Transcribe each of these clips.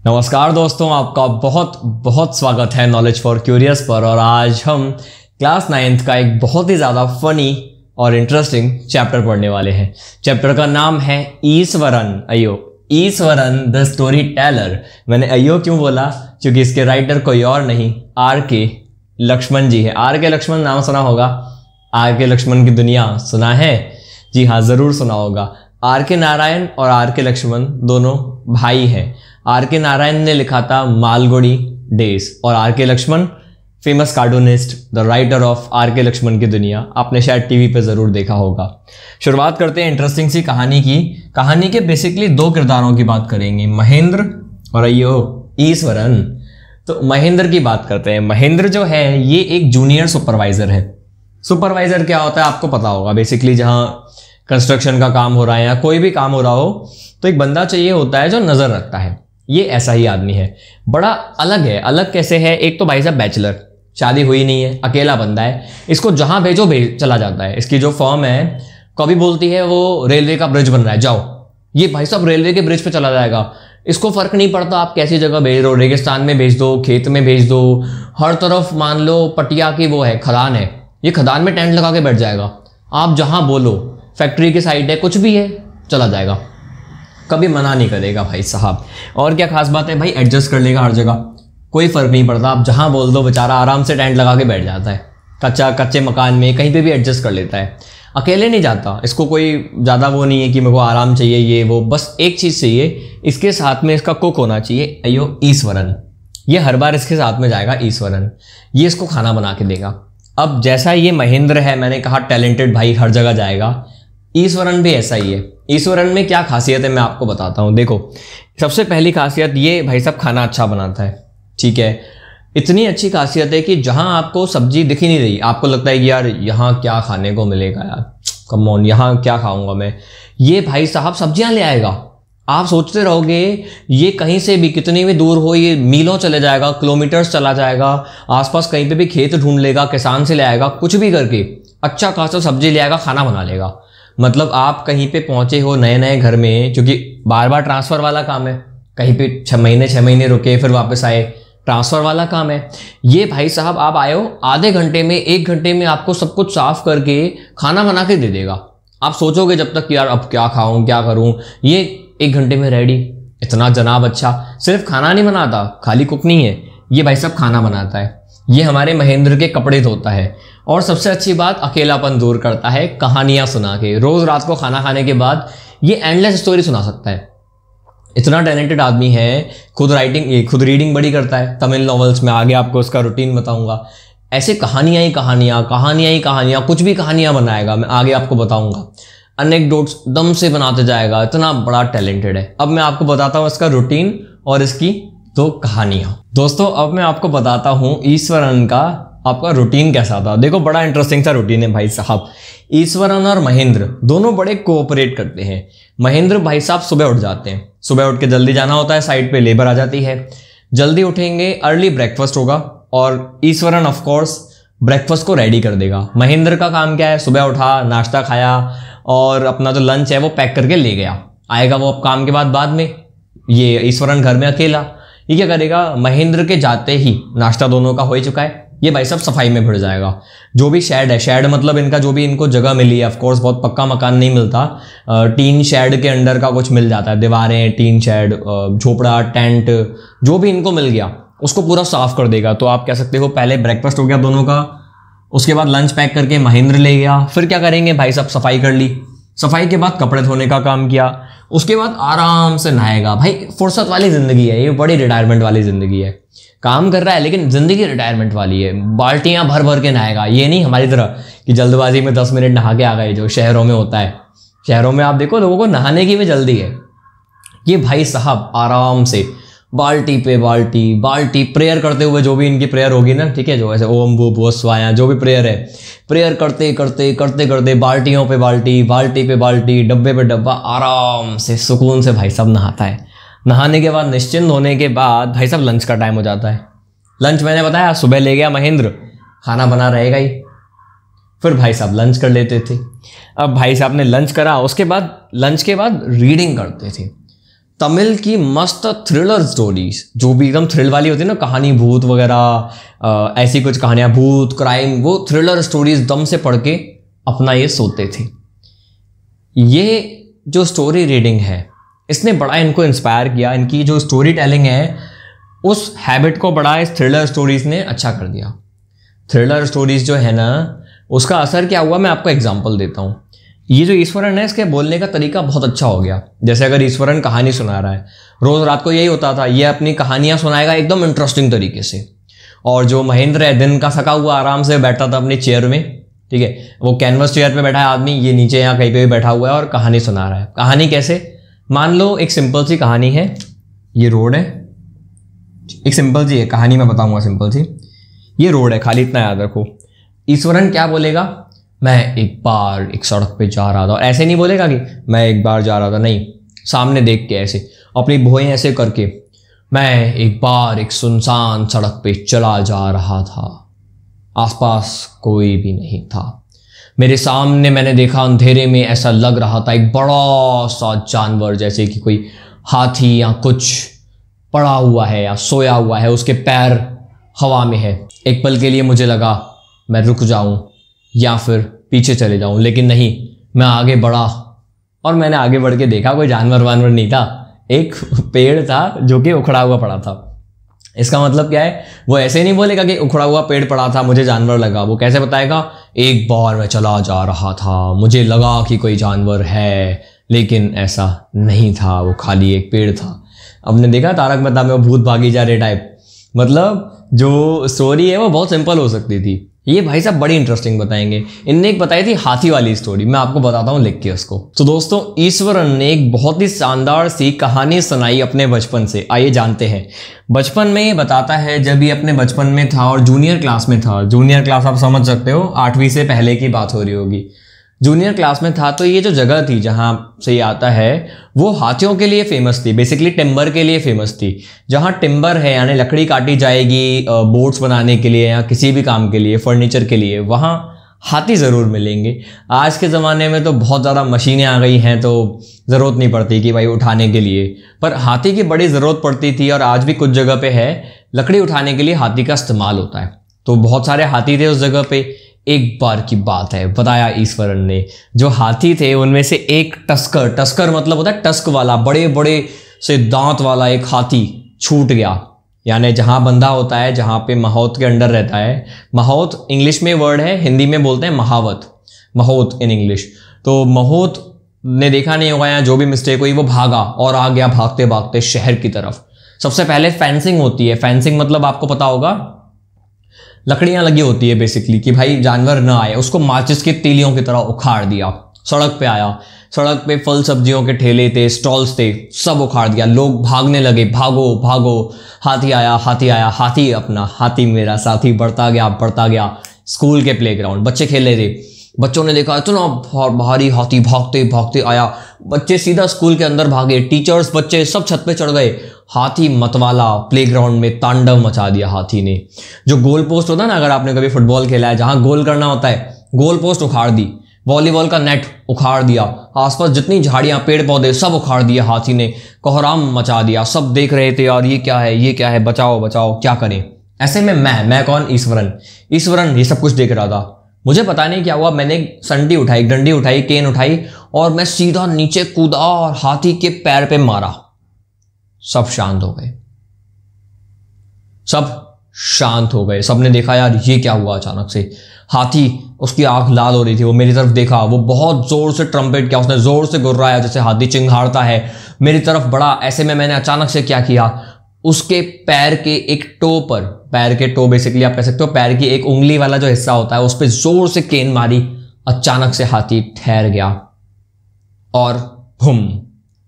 नमस्कार दोस्तों, आपका बहुत बहुत स्वागत है नॉलेज फॉर क्यूरियस पर। और आज हम क्लास 9th का एक बहुत ही ज़्यादा फनी और इंटरेस्टिंग चैप्टर पढ़ने वाले हैं। चैप्टर का नाम है ईश्वरन अयो, ईश्वरन द स्टोरी टेलर। मैंने अयो क्यों बोला? क्योंकि इसके राइटर कोई और नहीं, आर के लक्ष्मण जी है। आर के लक्ष्मण नाम सुना होगा, आर के लक्ष्मण की दुनिया सुना है? जी हाँ, ज़रूर सुना होगा। आर के नारायण और आर के लक्ष्मण दोनों भाई हैं। आर के नारायण ने लिखा था मालगुडी डेज और R K Laxman famous cartoonist, the writer of R K Laxman की दुनिया। आपने शायद टीवी पे ज़रूर देखा होगा। शुरुआत करते हैं इंटरेस्टिंग सी कहानी की। कहानी के बेसिकली दो किरदारों की बात करेंगे, महेंद्र और अयो ईश्वरन। तो महेंद्र की बात करते हैं। महेंद्र जो है ये एक जूनियर सुपरवाइजर है। सुपरवाइजर क्या होता है आपको पता होगा। बेसिकली जहाँ कंस्ट्रक्शन का काम हो रहा है या कोई भी काम हो रहा हो तो एक बंदा चाहिए होता है जो नज़र रखता है। ये ऐसा ही आदमी है। बड़ा अलग है। अलग कैसे है? एक तो भाई साहब बैचलर, शादी हुई नहीं है, अकेला बंदा है। इसको जहाँ भेजो चला जाता है। इसकी जो फर्म है कभी बोलती है वो रेलवे का ब्रिज बन रहा है, जाओ, ये भाई साहब रेलवे के ब्रिज पे चला जाएगा। इसको फर्क नहीं पड़ता आप कैसी जगह भेज रहे हो, रेगिस्तान में भेज दो, खेत में भेज दो, हर तरफ मान लो पटिया की वो है, खदान है, ये खदान में टेंट लगा के बैठ जाएगा। आप जहाँ बोलो, फैक्ट्री की साइड है, कुछ भी है, चला जाएगा, कभी मना नहीं करेगा भाई साहब। और क्या खास बात है भाई, एडजस्ट कर लेगा हर जगह, कोई फर्क नहीं पड़ता। आप जहाँ बोल दो बेचारा आराम से टेंट लगा के बैठ जाता है। कच्चे मकान में कहीं पे भी एडजस्ट कर लेता है। अकेले नहीं जाता, इसको कोई ज़्यादा वो नहीं है कि मेरे को आराम चाहिए ये वो, बस एक चीज़ चाहिए, इसके साथ में इसका कुक होना चाहिए, अयो ईश्वरन। ये हर बार इसके साथ में जाएगा ईश्वरन, ये इसको खाना बना के देगा। अब जैसा ये महेंद्र है, मैंने कहा टैलेंटेड भाई, हर जगह जाएगा, ईश्वरन भी ऐसा ही है। ईश्वरन में क्या खासियत है मैं आपको बताता हूँ। देखो, सबसे पहली खासियत ये भाई साहब खाना अच्छा बनाता है। ठीक है, इतनी अच्छी खासियत है कि जहाँ आपको सब्जी दिख ही नहीं रही, आपको लगता है कि यार यहाँ क्या खाने को मिलेगा यार, कम ऑन, यहाँ क्या खाऊंगा मैं, ये भाई साहब सब्जियाँ ले आएगा। आप सोचते रहोगे ये कहीं से भी कितनी भी दूर हो, ये मीलों चले जाएगा, किलोमीटर्स चला जाएगा, आसपास कहीं पे भी खेत ढूंढ लेगा, किसान से ले आएगा, कुछ भी करके अच्छा खासा सब्जी ले आएगा, खाना बना लेगा। मतलब आप कहीं पे पहुंचे हो नए नए घर में, क्योंकि बार बार ट्रांसफ़र वाला काम है, कहीं पे 6 महीने रुके फिर वापस आए, ट्रांसफ़र वाला काम है। ये भाई साहब आप आए हो, आधे घंटे में 1 घंटे में आपको सब कुछ साफ करके खाना बना के दे देगा। आप सोचोगे जब तक यार अब क्या खाऊं क्या करूं, ये 1 घंटे में रेडी। इतना जनाब अच्छा। सिर्फ खाना नहीं बनाता, खाली कुक नहीं है, ये भाई साहब खाना बनाता है। ये हमारे महेंद्र के कपड़े धोता है। और सबसे अच्छी बात, अकेलापन दूर करता है कहानियां सुना के। रोज रात को खाना खाने के बाद ये एंडलेस स्टोरी सुना सकता है। इतना टैलेंटेड आदमी है। खुद रीडिंग बड़ी करता है, तमिल नॉवेल्स में। आगे आपको उसका रूटीन बताऊंगा। ऐसे कहानियां ही कहानियां, कुछ भी कहानियां बनाएगा, मैं आगे आपको बताऊंगा। एनेक्डोट्स दम से बनाते जाएगा, इतना बड़ा टैलेंटेड है। अब मैं आपको बताता हूँ इसका रूटीन और इसकी 2 कहानियां। दोस्तों अब मैं आपको बताता हूँ ईश्वरन का आपका रूटीन कैसा था। देखो बड़ा इंटरेस्टिंग सा रूटीन है भाई साहब। ईश्वरन और महेंद्र दोनों बड़े कोऑपरेट करते हैं। महेंद्र भाई साहब सुबह उठ जाते हैं, सुबह उठ के जल्दी जाना होता है, साइड पे लेबर आ जाती है, जल्दी उठेंगे, अर्ली ब्रेकफास्ट होगा और ईश्वरन ऑफ कोर्स ब्रेकफास्ट को रेडी कर देगा। महेंद्र का काम क्या है, सुबह उठा, नाश्ता खाया और अपना जो लंच है वो पैक करके ले गया। आएगा वो अब काम के बाद में। ये ईश्वरन घर में अकेला, ये क्या करेगा, महेंद्र के जाते ही नाश्ता दोनों का हो ही चुका है, ये भाई सब सफाई में भिड़ जाएगा। जो भी शेड है, शेड मतलब इनका जो भी इनको जगह मिली है, ऑफ कोर्स बहुत पक्का मकान नहीं मिलता, टीन शेड के अंडर का कुछ मिल जाता है, दीवारें, टीन शेड, झोपड़ा, टेंट, जो भी इनको मिल गया उसको पूरा साफ कर देगा। तो आप कह सकते हो पहले ब्रेकफास्ट हो गया दोनों का, उसके बाद लंच पैक करके महेंद्र ले गया। फिर क्या करेंगे भाई साहब, सफाई कर ली, सफाई के बाद कपड़े धोने का काम किया, उसके बाद आराम से नहाएगा। भाई फुर्सत वाली जिंदगी है ये, बड़ी रिटायरमेंट वाली जिंदगी है। काम कर रहा है लेकिन जिंदगी रिटायरमेंट वाली है। बाल्टियां भर भर के नहाएगा, ये नहीं हमारी तरह कि जल्दबाजी में 10 मिनट नहा के आ गए, जो शहरों में होता है। शहरों में आप देखो लोगों को नहाने की भी जल्दी है। ये भाई साहब आराम से बाल्टी पे बाल्टी प्रेयर करते हुए, जो भी इनकी प्रेयर होगी ना, ठीक है, जो ऐसे ओम भूर्भुवः स्वः, जो भी प्रेयर है, प्रेयर करते बाल्टियों पे बाल्टी, डब्बे पे डब्बा, आराम से सुकून से भाई साहब नहाता है। नहाने के बाद निश्चिंत होने के बाद भाई साहब लंच का टाइम हो जाता है। लंच मैंने बताया सुबह ले गया महेंद्र, खाना बना रहेगा ही, फिर भाई साहब लंच कर लेते थे। अब भाई साहब ने लंच करा, उसके बाद लंच के बाद रीडिंग करते थे। तमिल की मस्त थ्रिलर स्टोरीज, जो भी एकदम थ्रिल वाली होती है ना, कहानी भूत वगैरह, ऐसी कुछ कहानियां, भूत क्राइम, वो थ्रिलर स्टोरीज दम से पढ़ के अपना ये सोते थे। ये जो स्टोरी रीडिंग है इसने बड़ा इनको इंस्पायर किया। इनकी जो स्टोरी टेलिंग है उस हैबिट को बड़ा इस थ्रिलर स्टोरीज ने अच्छा कर दिया। थ्रिलर स्टोरीज जो है ना, उसका असर क्या हुआ, मैं आपको एग्जांपल देता हूँ। ये जो ईश्वरन है, इसके बोलने का तरीका बहुत अच्छा हो गया। जैसे अगर ईश्वरन कहानी सुना रहा है, रोज रात को यही होता था, ये अपनी कहानियां सुनाएगा एकदम इंटरेस्टिंग तरीके से। और जो महेंद्र है, दिन का थका हुआ आराम से बैठा था अपनी चेयर में, ठीक है, वो कैनवस चेयर पे बैठा है आदमी, ये नीचे यहाँ कहीं पे भी बैठा हुआ है और कहानी सुना रहा है। कहानी कैसे, मान लो एक सिंपल सी कहानी है, ये रोड है, एक सिंपल सी है कहानी, मैं बताऊंगा सिंपल सी। ये रोड है, खाली इतना याद रखो। ईश्वरन क्या बोलेगा, मैं एक बार एक सड़क पे जा रहा था, और ऐसे नहीं बोलेगा कि मैं एक बार जा रहा था, नहीं, सामने देख के ऐसे अपनी भुएं ऐसे करके, मैं एक बार एक सुनसान सड़क पे चला जा रहा था, आसपास कोई भी नहीं था, मेरे सामने मैंने देखा अंधेरे में ऐसा लग रहा था एक बड़ा सा जानवर, जैसे कि कोई हाथी या कुछ पड़ा हुआ है या सोया हुआ है, उसके पैर हवा में है। एक पल के लिए मुझे लगा मैं रुक जाऊं या फिर पीछे चले जाऊं, लेकिन नहीं, मैं आगे बढ़ा और मैंने आगे बढ़ के देखा कोई जानवर वानवर नहीं था, एक पेड़ था जो कि उखड़ा हुआ पड़ा था। इसका मतलब क्या है, वो ऐसे नहीं बोलेगा कि उखड़ा हुआ पेड़ पड़ा था मुझे जानवर लगा, वो कैसे बताएगा, एक बार मैं चला जा रहा था, मुझे लगा कि कोई जानवर है, लेकिन ऐसा नहीं था, वो खाली एक पेड़ था। आपने देखा तारक मेहता में वो भूत भागी जा रहे टाइप, मतलब जो स्टोरी है वो बहुत सिंपल हो सकती थी। ये भाई साहब बड़ी इंटरेस्टिंग बताएंगे। इनने एक बताई थी हाथी वाली स्टोरी, मैं आपको बताता हूँ लिख के उसको। तो दोस्तों, ईश्वरन ने एक बहुत ही शानदार सी कहानी सुनाई अपने बचपन से। आइए जानते हैं। बचपन में ये बताता है, जब ये अपने बचपन में था और जूनियर क्लास में था, जूनियर क्लास आप समझ सकते हो 8वीं से पहले की बात हो रही होगी, जूनियर क्लास में था, तो ये जो जगह थी जहाँ से ये आता है वो हाथियों के लिए फेमस थी, बेसिकली टिम्बर के लिए फेमस थी। जहाँ टिम्बर है यानी लकड़ी काटी जाएगी बोट्स बनाने के लिए या किसी भी काम के लिए, फर्नीचर के लिए, वहाँ हाथी ज़रूर मिलेंगे। आज के ज़माने में तो बहुत ज़्यादा मशीनें आ गई हैं, तो ज़रूरत नहीं पड़ती कि भाई उठाने के लिए, पर हाथी की बड़ी ज़रूरत पड़ती थी। और आज भी कुछ जगह पे है, लकड़ी उठाने के लिए हाथी का इस्तेमाल होता है। तो बहुत सारे हाथी थे उस जगह पे। एक बार की बात है, बताया ईश्वरन ने, जो हाथी थे उनमें से एक टस्कर मतलब होता है टस्क वाला, बड़े बड़े से दांत वाला एक हाथी छूट गया। यानी जहां बंधा होता है, जहां पे महोत के अंडर रहता है, महोत इंग्लिश में वर्ड है, हिंदी में बोलते हैं महावत, महोत इन इंग्लिश। तो महोत ने देखा नहीं होगा, या जो भी मिस्टेक हुई, वो भागा और आ गया भागते भागते शहर की तरफ। सबसे पहले फेंसिंग होती है, फेंसिंग मतलब आपको पता होगा, लकड़ियां लगी होती है बेसिकली कि भाई जानवर ना आए, उसको माचिस की तीलियों की तरह उखाड़ दिया। सड़क पे आया, सड़क पे फल सब्जियों के ठेले थे, स्टॉल्स थे, सब उखाड़ दिया। लोग भागने लगे, भागो भागो, हाथी आया हाथी आया, हाथी अपना, हाथी मेरा साथी, बढ़ता गया। स्कूल के प्लेग्राउंड बच्चे खेल रहे थे, बच्चों ने देखा इतना भारी हाथी भागते भागते आया, बच्चे सीधा स्कूल के अंदर भागे, टीचर्स बच्चे सब छत पे चढ़ गए। हाथी मतवाला प्लेग्राउंड में तांडव मचा दिया हाथी ने। जो गोल पोस्ट होता है ना, अगर आपने कभी फुटबॉल खेला है, जहां गोल करना होता है, गोल पोस्ट उखाड़ दी, वॉलीबॉल का नेट उखाड़ दिया, आसपास जितनी झाड़ियां पेड़ पौधे सब उखाड़ दिया हाथी ने, कोहराम मचा दिया। सब देख रहे थे और ये क्या है, बचाओ बचाओ, क्या करें। ऐसे में मैं कौन, ईश्वरन ये सब कुछ देख रहा था। मुझे पता नहीं क्या हुआ, मैंने संटी उठाई, डंडी उठाई, केन उठाई और मैं सीधा नीचे कूदा और हाथी के पैर पे मारा। सब शांत हो गए। सबने देखा यार ये क्या हुआ अचानक से। हाथी, उसकी आंख लाल हो रही थी, वो मेरी तरफ देखा, वो बहुत जोर से ट्रम्पेट किया, उसने जोर से गुर्राया जैसे हाथी चिंघाड़ता है, मेरी तरफ बढ़ा। ऐसे में मैंने अचानक से क्या किया, उसके पैर के एक टो पर, पैर के टो बेसिकली आप कह सकते हो पैर की एक उंगली वाला जो हिस्सा होता है, उस पर जोर से केन मारी। अचानक से हाथी ठहर गया और भूम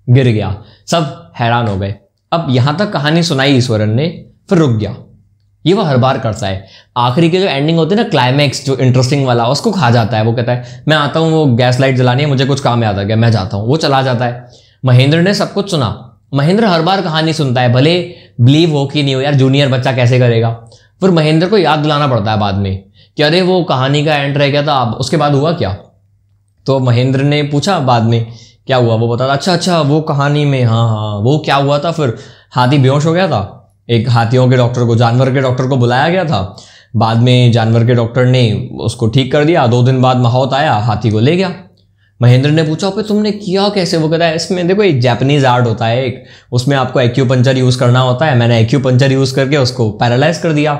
गिर गया। सब हैरान हो गए। अब यहां तक कहानी सुनाई ईश्वरन ने, फिर रुक गया। ये वो हर बार करता है, आखिरी की जो एंडिंग होती है ना, क्लाइमैक्स जो इंटरेस्टिंग वाला, उसको खा जाता है। वो कहता है मैं आता हूँ, वो गैस लाइट जलानी है, मुझे कुछ काम याद आ गया, मैं जाता हूँ। वो चला जाता है। महेंद्र ने सब कुछ सुना। महेंद्र हर बार कहानी सुनता है, भले बिलीव हो कि नहीं हो, यार जूनियर बच्चा कैसे करेगा। फिर महेंद्र को याद दिलाना पड़ता है बाद में कि अरे वो कहानी का एंड रह गया था, अब उसके बाद हुआ क्या। तो महेंद्र ने पूछा बाद में क्या हुआ वो बताता, अच्छा अच्छा वो कहानी में, हाँ हाँ वो क्या हुआ था, फिर हाथी बेहोश हो गया था, एक हाथियों के डॉक्टर को, जानवर के डॉक्टर को बुलाया गया था, बाद में जानवर के डॉक्टर ने उसको ठीक कर दिया, 2 दिन बाद माहौत आया, हाथी को ले गया। महेंद्र ने पूछा पे तुमने किया कैसे, वो कहता है इसमें देखो एक जापानीज आर्ट होता है एक, उसमें आपको एक्यूपंचर यूज करना होता है, मैंने एक्यूपंचर यूज करके उसको पैरालाइज कर दिया।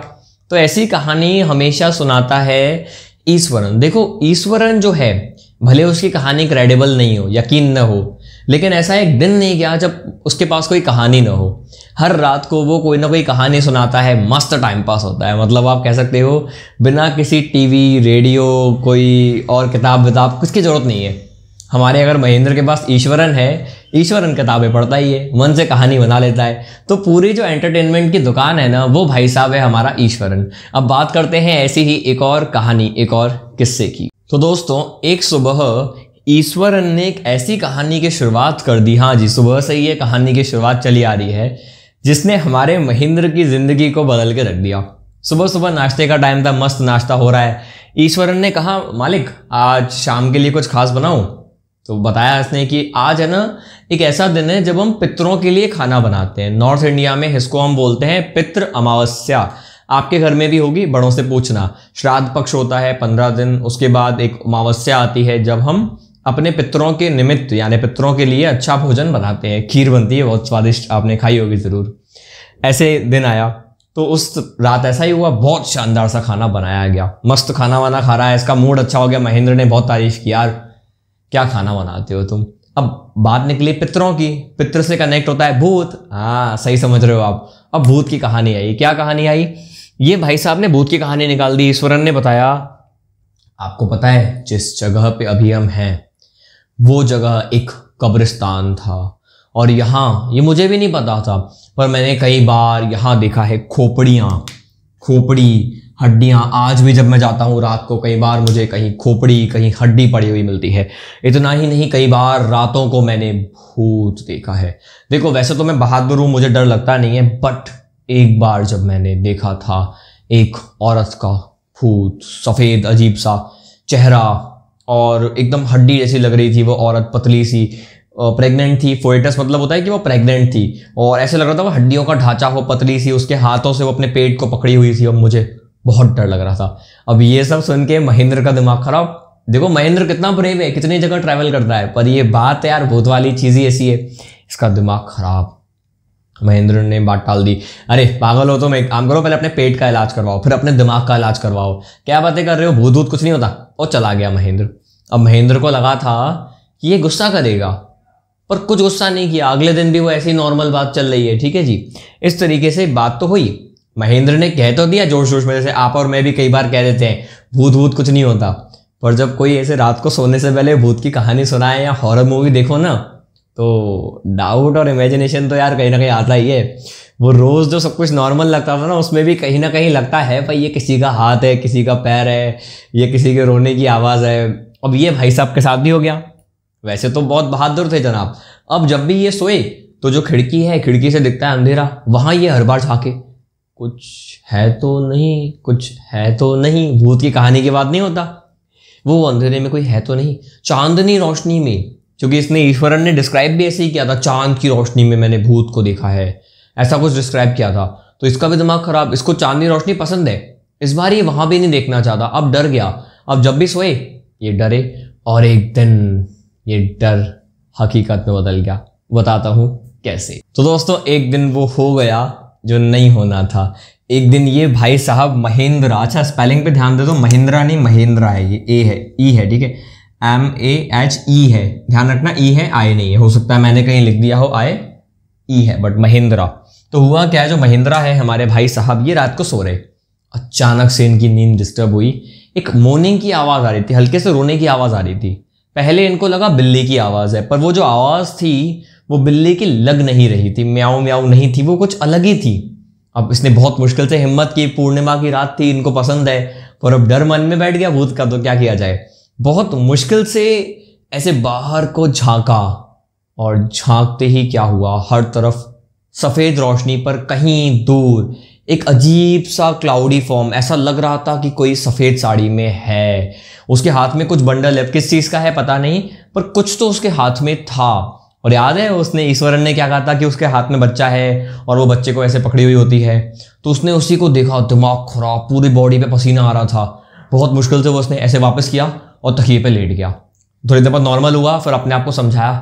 तो ऐसी कहानी हमेशा सुनाता है ईश्वरन। देखो ईश्वरन जो है भले उसकी कहानी क्रेडिबल नहीं हो, यकीन न हो, लेकिन ऐसा एक दिन नहीं गया जब उसके पास कोई कहानी न हो। हर रात को वो कोई ना कोई कहानी सुनाता है, मस्त टाइम पास होता है। मतलब आप कह सकते हो बिना किसी टीवी रेडियो कोई और किताब विताब कुछ की जरूरत नहीं है। हमारे अगर महेंद्र के पास ईश्वरन है, ईश्वरन किताबें पढ़ता ही है, मन से कहानी बना लेता है। तो पूरी जो एंटरटेनमेंट की दुकान है ना, वो भाई साहब है हमारा ईश्वरन। अब बात करते हैं ऐसी ही एक और कहानी, एक और किस्से की। तो दोस्तों एक सुबह ईश्वरन ने एक ऐसी कहानी की शुरुआत कर दी, हाँ जी सुबह से ही ये कहानी की शुरुआत चली आ रही है, जिसने हमारे महेंद्र की जिंदगी को बदल के रख दिया। सुबह सुबह नाश्ते का टाइम था, मस्त नाश्ता हो रहा है। ईश्वरन ने कहा मालिक आज शाम के लिए कुछ खास बनाऊं? तो बताया इसने कि आज है ना एक ऐसा दिन है जब हम पितरों के लिए खाना बनाते हैं। नॉर्थ इंडिया में इसको हम बोलते हैं पितृ अमावस्या। आपके घर में भी होगी, बड़ों से पूछना। श्राद्ध पक्ष होता है 15 दिन, उसके बाद एक अमावस्या आती है जब हम अपने पितरों के निमित्त यानी पितरों के लिए अच्छा भोजन बनाते हैं। खीर बनती है बहुत स्वादिष्ट, आपने खाई होगी जरूर। ऐसे दिन आया तो उस रात ऐसा ही हुआ, बहुत शानदार सा खाना बनाया गया, मस्त खाना वाना खा रहा है, इसका मूड अच्छा हो गया। महेंद्र ने बहुत तारीफ की, यार क्या खाना बनाते हो तुम। अब बात निकली पितरों की, पितर से कनेक्ट होता है भूत, हाँ सही समझ रहे हो आप। अब भूत की कहानी आई। क्या कहानी आई? ये भाई साहब ने भूत की कहानी निकाल दी। ईश्वरन ने बताया आपको पता है जिस जगह पे अभी हम हैं वो जगह एक कब्रिस्तान था, और यहाँ ये मुझे भी नहीं पता था पर मैंने कई बार यहाँ देखा है खोपड़ी हड्डियाँ। आज भी जब मैं जाता हूँ रात को कई बार मुझे कहीं खोपड़ी कहीं हड्डी पड़ी हुई मिलती है। इतना ही नहीं कई बार रातों को मैंने भूत देखा है। देखो वैसे तो मैं बहादुर हूँ, मुझे डर लगता नहीं है, बट एक बार जब मैंने देखा था एक औरत का भूत, सफ़ेद अजीब सा चेहरा और एकदम हड्डी जैसी लग रही थी वो औरत, पतली सी, प्रेग्नेंट थी। फोएटस मतलब होता है कि वो प्रेग्नेंट थी, और ऐसे लग रहा था वो हड्डियों का ढांचा हो, पतली सी, उसके हाथों से वो अपने पेट को पकड़ी हुई थी। अब मुझे बहुत डर लग रहा था। अब ये सब सुन के महेंद्र का दिमाग खराब। देखो महेंद्र कितना ब्रेव है, कितनी जगह ट्रैवल करता है, पर ये बात है यार भूत वाली चीज़ ही ऐसी है, इसका दिमाग खराब। महेंद्र ने बात टाल दी, अरे पागल हो तुम, एक काम करो पहले अपने पेट का इलाज करवाओ फिर अपने दिमाग का इलाज करवाओ, क्या बातें कर रहे हो, भूत भूत कुछ नहीं होता। और चला गया महेंद्र। अब महेंद्र को लगा था कि ये गुस्सा करेगा, पर कुछ गुस्सा नहीं किया। अगले दिन भी वो ऐसी नॉर्मल बात चल रही है, ठीक है जी। इस तरीके से बात तो हुई, महेंद्र ने कह तो दिया जोश जोश में, जैसे आप और मैं भी कई बार कह देते हैं भूत भूत कुछ नहीं होता, पर जब कोई ऐसे रात को सोने से पहले भूत की कहानी सुनाए या हॉरर मूवी देखो ना, तो डाउट और इमेजिनेशन तो यार कहीं ना कहीं आता ही है। वो रोज़ जो सब कुछ नॉर्मल लगता था ना, उसमें भी कहीं ना कहीं लगता है भाई ये किसी का हाथ है, किसी का पैर है, ये किसी के रोने की आवाज़ है। अब ये भाई साहब के साथ भी हो गया। वैसे तो बहुत बहादुर थे जनाब। अब जब भी ये सोए तो जो खिड़की है, खिड़की से दिखता है अंधेरा, वहाँ ये हर बार झाँके, कुछ है तो नहीं, कुछ है तो नहीं। भूत की कहानी की बात नहीं होता, वो अंधेरे में कोई है तो नहीं, चांदनी रोशनी में, क्योंकि इसने ईश्वरन ने डिस्क्राइब भी ऐसे ही किया था, चांद की रोशनी में मैंने भूत को देखा है, ऐसा कुछ डिस्क्राइब किया था। तो इसका भी दिमाग खराब, इसको चांदनी रोशनी पसंद है, इस बार ये वहां भी नहीं देखना चाहता। अब डर गया। अब जब भी सोए ये डरे, और एक दिन ये डर हकीकत में बदल गया। बताता हूँ कैसे। तो दोस्तों एक दिन वो हो गया जो नहीं होना था। एक दिन ये भाई साहब महेंद्रा, अच्छा स्पेलिंग पे ध्यान दे दो, महिंद्रा नहीं महिंद्रा है, ये ए है, ई है, ठीक है, MAHE है, ध्यान रखना, ई है, आई नहीं है। हो सकता है मैंने कहीं लिख दिया हो आई, ई है, बट महिंद्रा। तो हुआ क्या है, जो महिंद्रा है हमारे भाई साहब, ये रात को सो रहे, अचानक से इनकी नींद डिस्टर्ब हुई। एक मोर्निंग की आवाज़ आ रही थी, हल्के से रोने की आवाज़ आ रही थी। पहले इनको लगा बिल्ली की आवाज़ है, पर वो जो आवाज़ थी वो बिल्ली की लग नहीं रही थी, म्याऊं म्याऊं नहीं थी, वो कुछ अलग ही थी। अब इसने बहुत मुश्किल से हिम्मत की, पूर्णिमा की रात थी, इनको पसंद है, पर अब डर मन में बैठ गया भूत का, तो क्या किया जाए। बहुत मुश्किल से ऐसे बाहर को झांका, और झांकते ही क्या हुआ, हर तरफ सफ़ेद रोशनी पर कहीं दूर एक अजीब सा क्लाउडी फॉर्म, ऐसा लग रहा था कि कोई सफ़ेद साड़ी में है। उसके हाथ में कुछ बंडल है, किस चीज़ का है पता नहीं, पर कुछ तो उसके हाथ में था। और याद है उसने, ईश्वरन ने क्या कहा था कि उसके हाथ में बच्चा है और वो बच्चे को ऐसे पकड़ी हुई होती है। तो उसने उसी को देखा, दिमाग खराब, पूरी बॉडी पे पसीना आ रहा था। बहुत मुश्किल से वो उसने ऐसे वापस किया और तकिए पे लेट गया। थोड़ी देर बाद नॉर्मल हुआ, फिर अपने आप को समझाया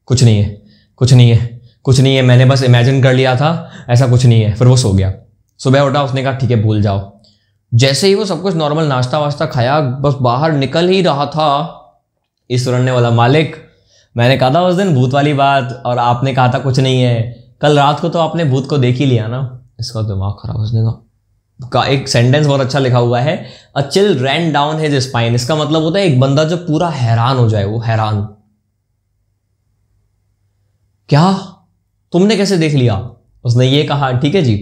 कुछ नहीं है, कुछ नहीं है, कुछ नहीं है, मैंने बस इमेजिन कर लिया था, ऐसा कुछ नहीं है। फिर वो सो गया। सुबह उठा, उसने कहा ठीक है भूल जाओ। जैसे ही वो सब कुछ नॉर्मल नाश्ता वास्ता खाया, बस बाहर निकल ही रहा था, ईश्वरन ने बोला मालिक मैंने कहा था उस दिन भूत वाली बात और आपने कहा था कुछ नहीं है, कल रात को तो आपने भूत को देख ही लिया ना। इसका दिमाग खराब। उसने कहा एक सेंटेंस बहुत अच्छा लिखा हुआ है, a chill rain down his spine. इसका मतलब होता है एक बंदा जो पूरा हैरान हो जाए, वो हैरान। क्या तुमने कैसे देख लिया? उसने ये कहा ठीक है जी।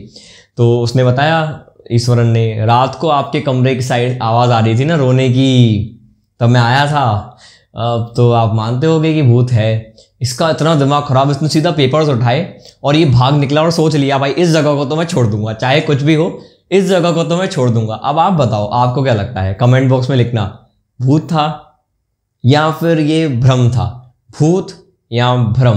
तो उसने बताया ईश्वरन ने, रात को आपके कमरे की साइड आवाज़ आ रही थी ना रोने की, तब मैं आया था। अब तो आप मानते होगे कि भूत है। इसका इतना दिमाग खराब, इसने सीधा पेपर्स उठाए और ये भाग निकला और सोच लिया भाई इस जगह को तो मैं छोड़ दूंगा, चाहे कुछ भी हो, इस जगह को तो मैं छोड़ दूंगा। अब आप बताओ आपको क्या लगता है, कमेंट बॉक्स में लिखना, भूत था या फिर ये भ्रम था, भूत या भ्रम।